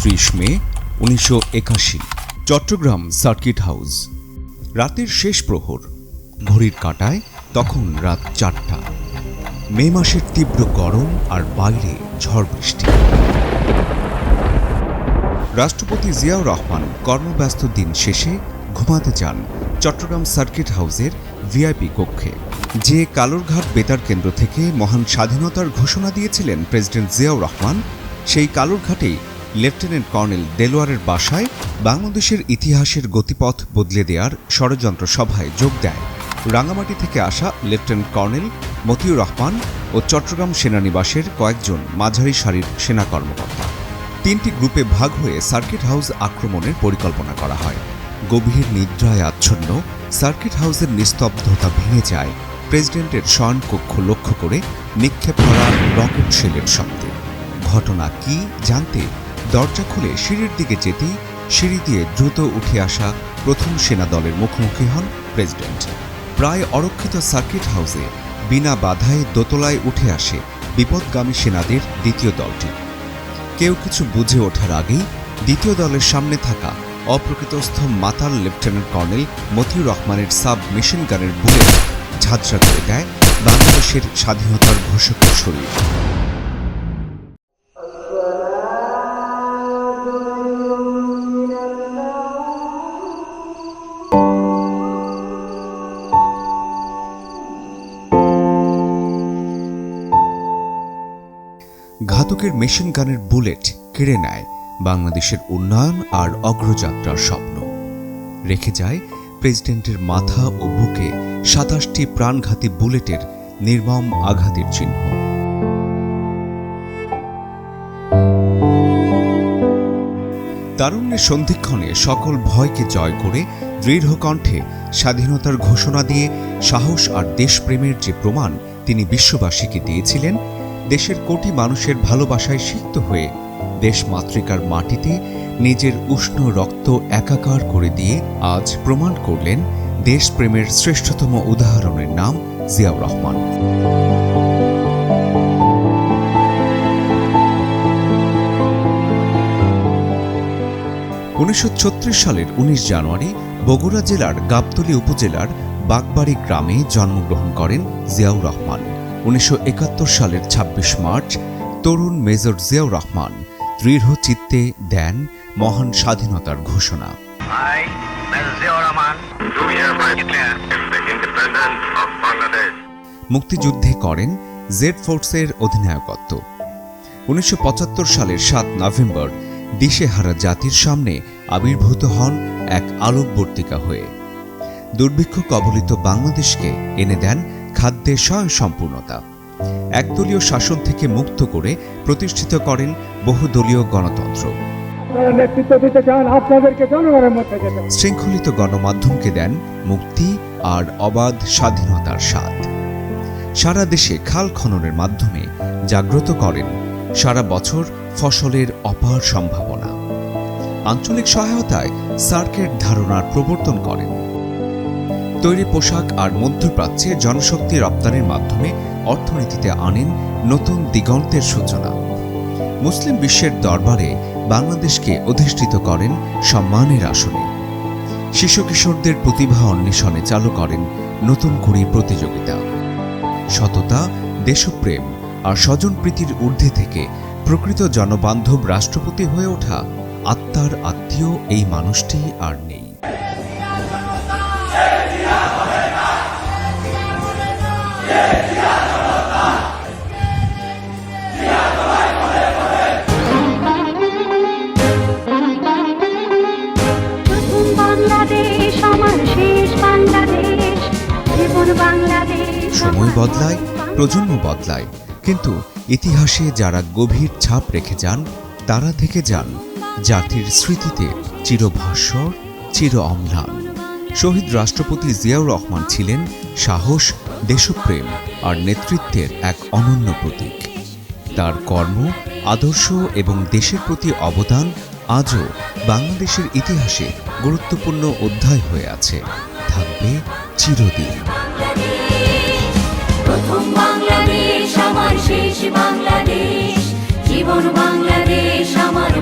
30 মে 1981, Chittagong circuit house. রাতের শেষ প্রহর, ঘড়ির কাঁটায় তখন রাত 4টা। মে মাসের তীব্র গরম আর বাইরে ঝড় বৃষ্টি। রাষ্ট্রপতি জিয়াউর রহমান কর্মব্যস্ত দিন শেষে ঘুমাতে যান চট্টগ্রাম সার্কিট হাউসের ভিআইপি কক্ষে। যে কালুরঘাট বেতার কেন্দ্র থেকে মহান স্বাধীনতার ঘোষণা দিয়েছিলেন প্রেসিডেন্ট জিয়াউর রহমান, সেই কালুরঘাটেই লেফটেন্যান্ট কর্নেল দেলোয়ারের বাসায় বাংলাদেশের ইতিহাসের গতিপথ বদলে দেওয়ার ষড়যন্ত্র সভায় যোগ দেয় রাঙামাটি থেকে আসা লেফটেন্যান্ট কর্নেল মতিউর রহমান ও চট্টগ্রাম সেনানিবাসের কয়েকজন মাঝারি সারির সেনা কর্মকর্তা। 3টি গ্রুপে ভাগ হয়ে সার্কিট হাউস আক্রমণের পরিকল্পনা করা হয়। গভীর নিদ্রায় আচ্ছন্ন সার্কিট হাউসের নিস্তব্ধতা ভেঙে যায় প্রেসিডেন্টের শয়নকক্ষ লক্ষ্য করে নিক্ষেপ করা রকেট শেলের শব্দে। ঘটনা কি জানতে দরজা খুলে সিঁড়ির দিকে যেতেই সিঁড়ি দিয়ে দ্রুত উঠে আসা প্রথম সেনা দলের মুখোমুখি হন প্রেসিডেন্ট। প্রায় অরক্ষিত সার্কিট হাউসে বিনা বাধায় দোতলায় উঠে আসে বিপদগামী সেনাদের দ্বিতীয় দলটি। কেউ কিছু বুঝে ওঠার আগেই দ্বিতীয় দলের সামনে থাকা অপ্রকৃতস্থ মাতাল লেফটেন্যান্ট কর্নেল মতিউর রহমানের সাব মেশিন গানের বুলেট ঝাঁঝরা করে দেয় বাংলাদেশের স্বাধীনতার ঘোষকের শরীর। ঘাতকের মেশিন গানের বুলেট কেড়ে নেয় বাংলাদেশের উন্নয়ন আর অগ্রযাত্রার স্বপ্ন। রেখে যায় প্রেসিডেন্টের মাথা ও বুকে 27টি প্রাণঘাতী বুলেটের নির্মম আঘাতের চিহ্ন। তারুণ্যের সন্ধিক্ষণে সকল ভয়কে জয় করে দৃঢ় কণ্ঠে স্বাধীনতার ঘোষণা দিয়ে সাহস আর দেশপ্রেমের যে প্রমাণ তিনি বিশ্ববাসীকে দিয়েছিলেন, দেশের কোটি মানুষের ভালোবাসায় সিক্ত হয়ে দেশমাতৃকার মাটিতে নিজের উষ্ণ রক্ত একাকার করে দিয়ে আজ প্রমাণ করলেন দেশপ্রেমের শ্রেষ্ঠতম উদাহরণের নাম জিয়াউর রহমান। 1936 সালের 19 জানুয়ারি বগুড়া জেলার গাবতলী উপজেলার বাগবাড়ি গ্রামে জন্মগ্রহণ করেন জিয়াউর রহমান। 1971 সালের 26 মার্চ তরুণ মেজর জিয়াউর রহমান দৃঢ় চিত্তে দেন মহান স্বাধীনতার ঘোষণা। মুক্তিযুদ্ধে করেন জেড ফোর্সের অধিনায়কত্ব। 1975 সালের 7 নভেম্বর দিশেহারা জাতির সামনে আবির্ভূত হন এক আলোকবর্তিকা হয়ে। দুর্ভিক্ষ কবলিত বাংলাদেশকে এনে দেন খাদ্যে স্বয়ংসম্পূর্ণতা। একদলীয় শাসন থেকে মুক্ত করে প্রতিষ্ঠিত করেন বহুদলীয় গণতন্ত্র। শৃঙ্খলিত গণমাধ্যমকে দেন মুক্তি আর অবাধ স্বাধীনতার স্বাদ। সারা দেশে খাল খননের মাধ্যমে জাগ্রত করেন সারা বছর ফসলের অপার সম্ভাবনা। আঞ্চলিক সহায়তায় সার্কের ধারণার প্রবর্তন করেন। তৈরি পোশাক আর মধ্যপ্রাচ্যে জনশক্তি রপ্তানির মাধ্যমে অর্থনীতিতে আনেন নতুন দিগন্তের সূচনা। মুসলিম বিশ্বের দরবারে বাংলাদেশকে অধিষ্ঠিত করেন সম্মানের আসনে। শিশু কিশোরদের প্রতিভা অন্বেষণে চালু করেন নতুন কুড়ি প্রতিযোগিতা। সততা, দেশপ্রেম আর স্বজনপ্রীতির ঊর্ধ্বে থেকে প্রকৃত জনবান্ধব রাষ্ট্রপতি হয়ে ওঠা আত্মার আত্মীয় এই মানুষটি আর নেই। সময় বদলায়, প্রজন্ম বদলায়, কিন্তু ইতিহাসে যারা গভীর ছাপ রেখে যান তারা থেকে যান জাতির স্মৃতিতে চিরভাস্বর, চির অম্লান। শহীদ রাষ্ট্রপতি জিয়াউর রহমান ছিলেন সাহস, দেশপ্রেম আর নেতৃত্বের এক অনন্য প্রতীক। তার কর্ম, আদর্শ এবং দেশের প্রতি অবদান আজও বাংলাদেশের ইতিহাসে গুরুত্বপূর্ণ অধ্যায় হয়ে আছে, থাকবে চিরদিন। প্রথম বাংলাদেশ আমার শেষ বাংলাদেশ, জীবন বাংলাদেশ আমার।